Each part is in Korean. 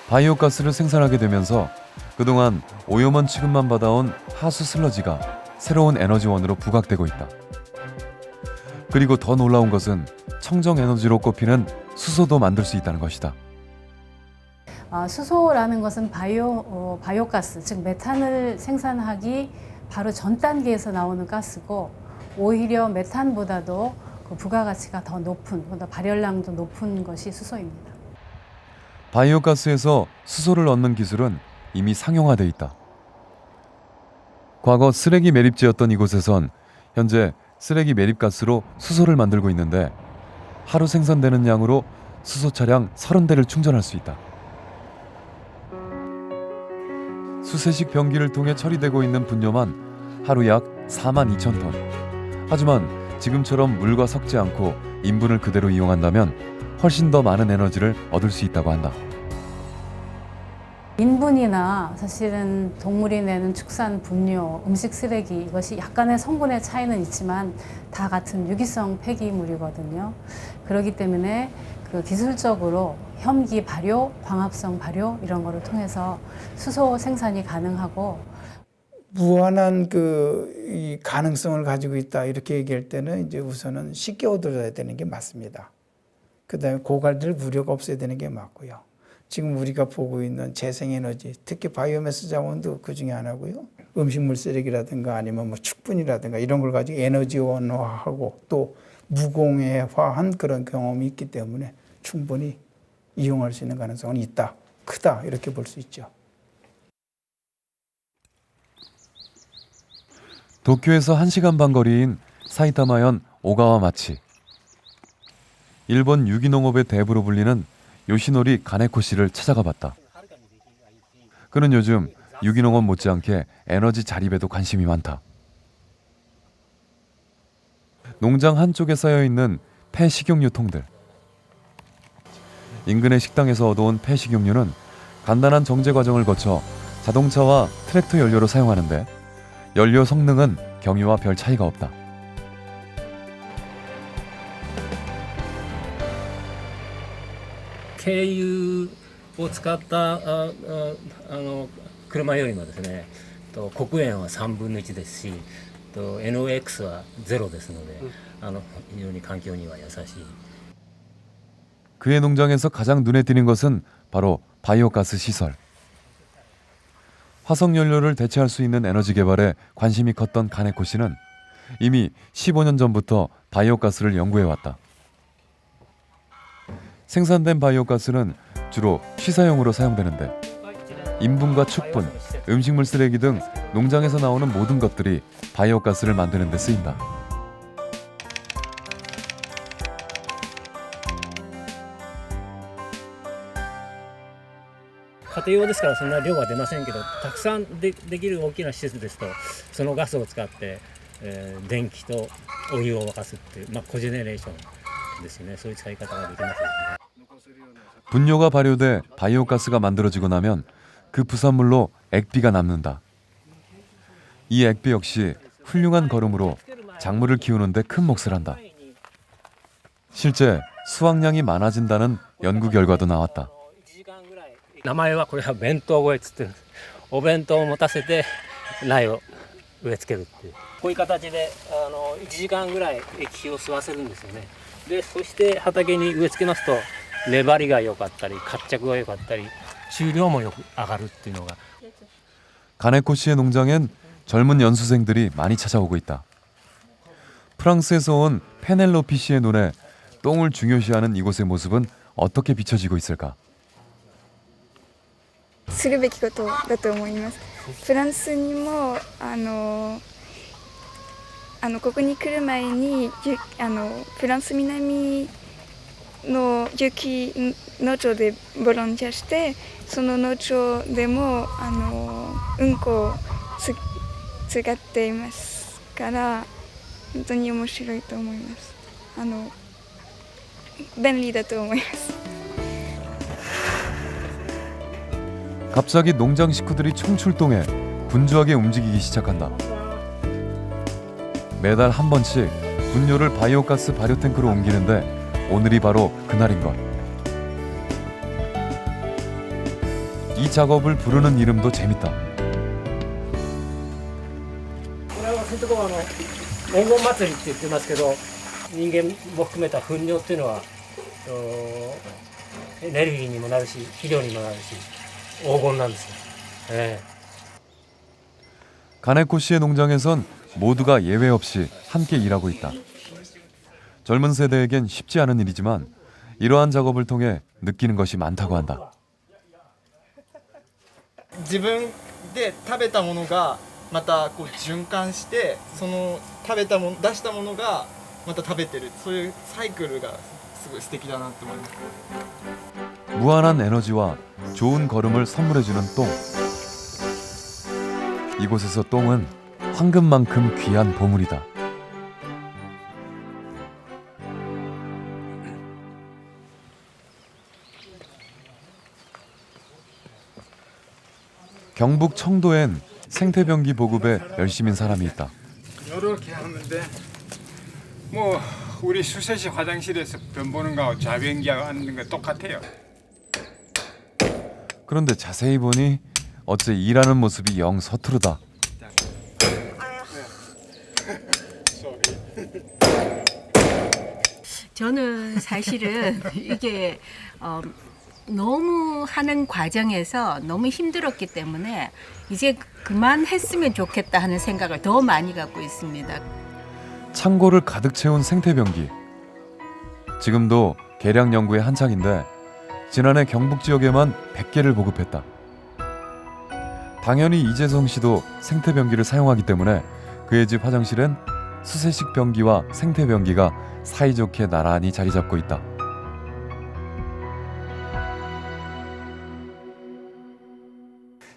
바이오가스를 생산하게 되면서 그동안 오염원 취급만 받아온 하수 슬러지가 새로운 에너지원으로 부각되고 있다. 그리고 더 놀라운 것은 청정 에너지로 꼽히는 수소도 만들 수 있다는 것이다. 수소라는 것은 바이오가스, 즉 메탄을 생산하기 바로 전 단계에서 나오는 가스고, 오히려 메탄보다도 그 부가가치가 더 높은, 보다 발열량도 높은 것이 수소입니다. 바이오가스에서 수소를 얻는 기술은 이미 상용화돼 있다. 과거 쓰레기 매립지였던 이곳에선 현재 쓰레기 매립가스로 수소를 만들고 있는데, 하루 생산되는 양으로 수소 차량 30대를 충전할 수 있다. 수세식 변기를 통해 처리되고 있는 분뇨만 하루 약 42,000톤. 하지만 지금처럼 물과 섞지 않고 인분을 그대로 이용한다면 훨씬 더 많은 에너지를 얻을 수 있다고 한다. 인분이나 사실은 동물이 내는 축산 분뇨, 음식 쓰레기, 이것이 약간의 성분의 차이는 있지만 다 같은 유기성 폐기물이거든요. 그렇기 때문에 그 기술적으로 혐기 발효, 광합성 발효 이런 거를 통해서 수소 생산이 가능하고, 무한한 이 가능성을 가지고 있다 이렇게 얘기할 때는 이제 우선은 쉽게 얻어야 되는 게 맞습니다. 그다음에 고갈될 우려가 없어야 되는 게 맞고요. 지금 우리가 보고 있는 재생에너지, 특히 바이오매스 자원도 그 중에 하나고요. 음식물 쓰레기라든가 아니면 축분이라든가 이런 걸 가지고 에너지원화하고 또 무공해화한 그런 경험이 있기 때문에 충분히 이용할 수 있는 가능성은 있다, 크다 이렇게 볼 수 있죠. 도쿄에서 1시간 반 거리인 사이타마현 오가와마치. 일본 유기농업의 대부로 불리는 요시노리 가네코 씨를 찾아가 봤다. 그는 요즘 유기농업 못지않게 에너지 자립에도 관심이 많다. 농장 한쪽에 쌓여있는 폐식용유 통들. 인근의 식당에서 얻어온 폐식용유는 간단한 정제 과정을 거쳐 자동차와 트랙터 연료로 사용하는데, 연료 성능은 경유와 별 차이가 없다.軽油を使った車よりもですね、黒煙は3分の1ですし、NOx はゼロですので、非常に環境には優しい。 그의 농장에서 가장 눈에 띄는 것은 바로 바이오가스 시설. 화석연료를 대체할 수 있는 에너지 개발에 관심이 컸던 가네코 씨는 이미 15년 전부터 바이오가스를 연구해왔다. 생산된 바이오가스는 주로 취사용으로 사용되는데, 인분과 축분, 음식물 쓰레기 등 농장에서 나오는 모든 것들이 바이오가스를 만드는 데 쓰인다. 家庭用ですからそんな量は出ませんけど、たくさんできる大きな施設ですと、そのガスを使って、電気とお湯を沸かすっていう、コジェネレーションですよね。そういう使い方ができますよね。 분뇨가 발효돼 바이오가스가 만들어지고 나면 그 부산물로 액비가 남는다. 이 액비 역시 훌륭한 거름으로 작물을 키우는 데 큰 몫을 한다. 실제 수확량이 많아진다는 연구 결과도 나왔다. 名前はこれは弁当越えっつってるんです。お弁当を持たせて苗を植え付けるっていう、こういう形で1時間ぐらい液肥を吸わせるんですよね。でそして畑に植え付けますと粘りが良かったり活着が良かったり収量もよく上がるっていうのが。 가네코 씨의 농장엔 젊은 연수생들이 많이 찾아오고 있다. 프랑스에서 온 페넬로피 씨의 눈에 똥을 중요시하는 이곳의 모습은 어떻게 비춰지고 있을까? するべきことだと思います。フランスにもここに来る前にフランス南の雪農場でボランティアして、その農場でもうんこを使っていますから、本当に面白いと思います。便利だと思います。 갑자기 농장 식구들이 총출동해 분주하게 움직이기 시작한다. 매달 한 번씩 분뇨를 바이오가스 발효 탱크로 옮기는데 오늘이 바로 그날인 것. 이 작업을 부르는 이름도 재밌다. これはそういうところ黄金祭りって言ってますけど、人間も含めた糞尿っていうのはエネルギーにもなるし肥料にもなるし黄金なんですよ。가네코 씨의 농장에선 모두가 예외 없이 함께 일하고 있다. 젊은 세대에겐 쉽지 않은 일이지만 이러한 작업을 통해 느끼는 것이 많다고 한다. 自分で食べたものがまたこう循環してその食べたもの出したものがまた食べてるそういうサイクルがすごい素敵だなと思います。 무한한 에너지와 좋은 걸음을 선물해주는 똥. 이곳에서 똥은 황금만큼 귀한 보물이다. 경북 청도엔 생태병기 보급에 열심인 사람이 있다. 이렇게 하는데 뭐 우리 수세식 화장실에서 변 보는 거하고 자변기하고 하는 거 똑같아요. 그런데 자세히 보니 어째 일하는 모습이 영 서투르다. 저는 사실은 이게 너무 하는 과정에서 너무 힘들었기 때문에 이제 그만했으면 좋겠다 하는 생각을 더 많이 갖고 있습니다. 창고를 가득 채운 생태병기. 지금도 개량 연구의 한창인데 지난해 경북 지역에만 100개를 보급했다. 당연히 이재성 씨도 생태병기를 사용하기 때문에 그의 집 화장실엔 수세식 병기와 생태병기가 사이좋게 나란히 자리 잡고 있다.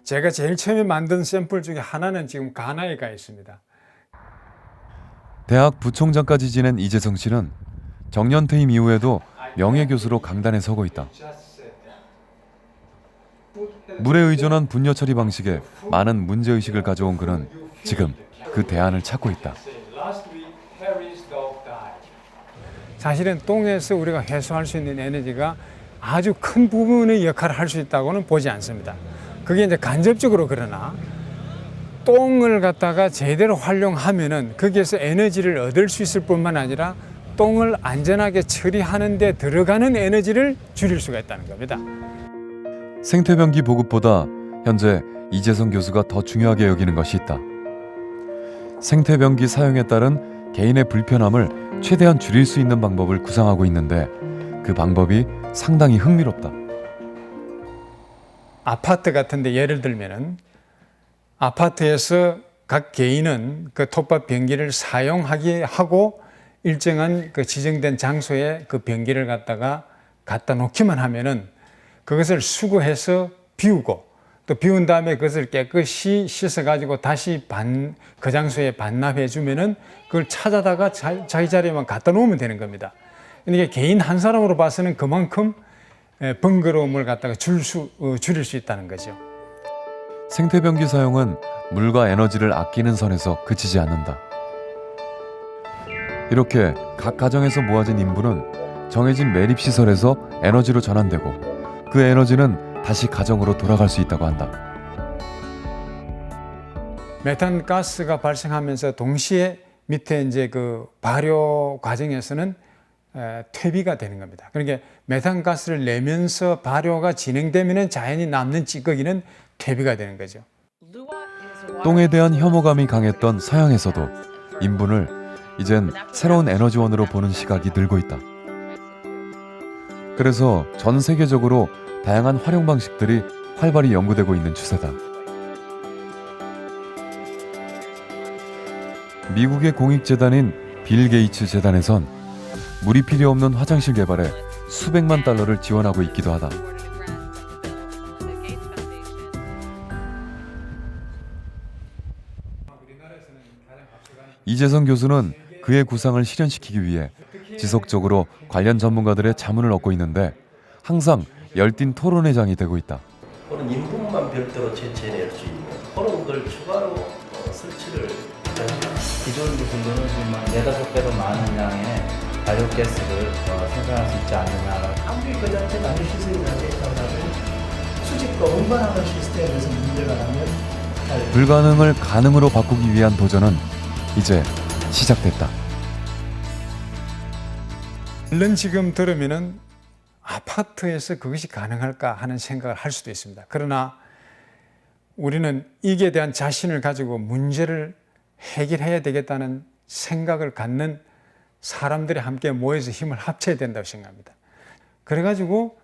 제가 제일 처음에 만든 샘플 중에 하나는 지금 가나에 가 있습니다. 대학 부총장까지 지낸 이재성 씨는 정년퇴임 이후에도 명예교수로 강단에 서고 있다. 물에 의존한 분뇨 처리 방식에 많은 문제의식을 가져온 그는 지금 그 대안을 찾고 있다. 사실은 똥에서 우리가 회수할 수 있는 에너지가 아주 큰 부분의 역할을 할 수 있다고는 보지 않습니다. 그게 이제 간접적으로 그러나 똥을 갖다가 제대로 활용하면은 거기에서 에너지를 얻을 수 있을 뿐만 아니라 똥을 안전하게 처리하는 데 들어가는 에너지를 줄일 수가 있다는 겁니다. 생태병기 보급보다 현재 이재성 교수가 더 중요하게 여기는 것이 있다. 생태병기 사용에 따른 개인의 불편함을 최대한 줄일 수 있는 방법을 구상하고 있는데 그 방법이 상당히 흥미롭다. 아파트 같은데 예를 들면은 아파트에서 각 개인은 그 톱밥 변기를 사용하게 하고 일정한 그 지정된 장소에 그 변기를 갖다 놓기만 하면은 그것을 수거해서 비우고 또 비운 다음에 그것을 깨끗이 씻어 가지고 다시 그 장소에 반납해 주면은 그걸 찾아다가 자기 자리에만 갖다 놓으면 되는 겁니다. 이게 개인 한 사람으로 봐서는 그만큼 번거로움을 갖다가 줄일 수 있다는 거죠. 생태병기 사용은 물과 에너지를 아끼는 선에서 그치지 않는다. 이렇게 각 가정에서 모아진 인부는 정해진 매립시설에서 에너지로 전환되고 그 에너지는 다시 가정으로 돌아갈 수 있다고 한다. 메탄 가스가 발생하면서 동시에 밑에 이제 그 발효 과정에서는 퇴비가 되는 겁니다. 그러니까 메탄 가스를 내면서 발효가 진행되면은 자연히 남는 찌꺼기는 퇴비가 되는 거죠. 똥에 대한 혐오감이 강했던 서양에서도 인분을 이젠 새로운 에너지원으로 보는 시각이 늘고 있다. 그래서 전 세계적으로 다양한 활용 방식들이 활발히 연구되고 있는 추세다. 미국의 공익재단인 빌 게이츠 재단에선 물이 필요 없는 화장실 개발에 수백만 달러를 지원하고 있기도 하다. 이재성 교수는 그의 구상을 실현시키기 위해 지속적으로 관련 전문가들의 자문을 얻고 있는데 항상 열띤 토론회장이 되고 있다. 그런 인분만 별도로 제쳐낼 수 있는 그런 걸 추가로 설치를 합니다. 기존 기술로는 지금 4-5배로 많은 양의 바이오가스를 생산할 수 있지 않느냐. 아무리 그 자체가 아무 시설이 안 되는 수직 운반하는 시스템에서 문제가 나면 불가능을 가능으로 바꾸기 위한 도전은 이제 시작됐다. 물론 지금 들으면은 아파트에서 그것이 가능할까 하는 생각을 할 수도 있습니다. 그러나 우리는 이게 대한 자신을 가지고 문제를 해결해야 되겠다는 생각을 갖는 사람들이 함께 모여서 힘을 합쳐야 된다고 생각합니다. 그래가지고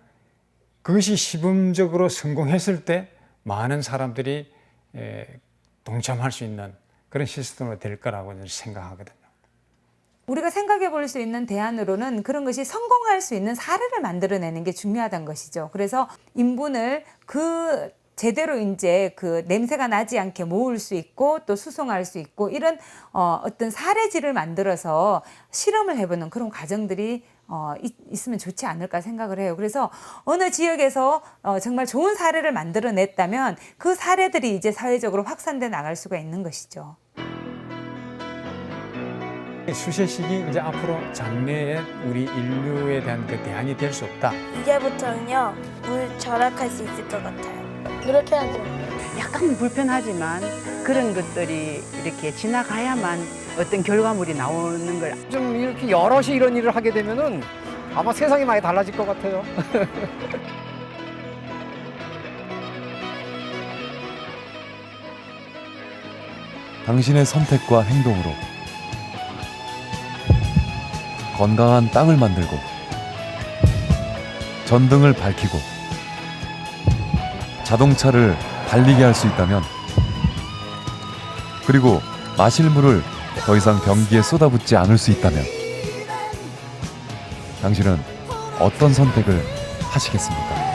그것이 시범적으로 성공했을 때 많은 사람들이 동참할 수 있는 그런 시스템으로 될 거라고 생각하거든요. 우리가 생각해 볼 수 있는 대안으로는 그런 것이 성공할 수 있는 사례를 만들어내는 게 중요하다는 것이죠. 그래서 인분을 제대로 이제 그 냄새가 나지 않게 모을 수 있고 또 수송할 수 있고 이런 어떤 사례지를 만들어서 실험을 해보는 그런 과정들이 있으면 좋지 않을까 생각을 해요. 그래서 어느 지역에서 정말 좋은 사례를 만들어냈다면 그 사례들이 이제 사회적으로 확산돼 나갈 수가 있는 것이죠. 수세식이 이제 앞으로 장래에 우리 인류에 대한 그 대안이 될 수 없다. 이제부터는요, 물 절약할 수 있을 것 같아요. 노력해야죠. 약간 불편하지만 그런 것들이 이렇게 지나가야만 어떤 결과물이 나오는 걸. 좀 이렇게 여럿이 이런 일을 하게 되면은 아마 세상이 많이 달라질 것 같아요. 당신의 선택과 행동으로 건강한 땅을 만들고 전등을 밝히고 자동차를 달리게 할 수 있다면, 그리고 마실 물을 더 이상 변기에 쏟아붓지 않을 수 있다면 당신은 어떤 선택을 하시겠습니까?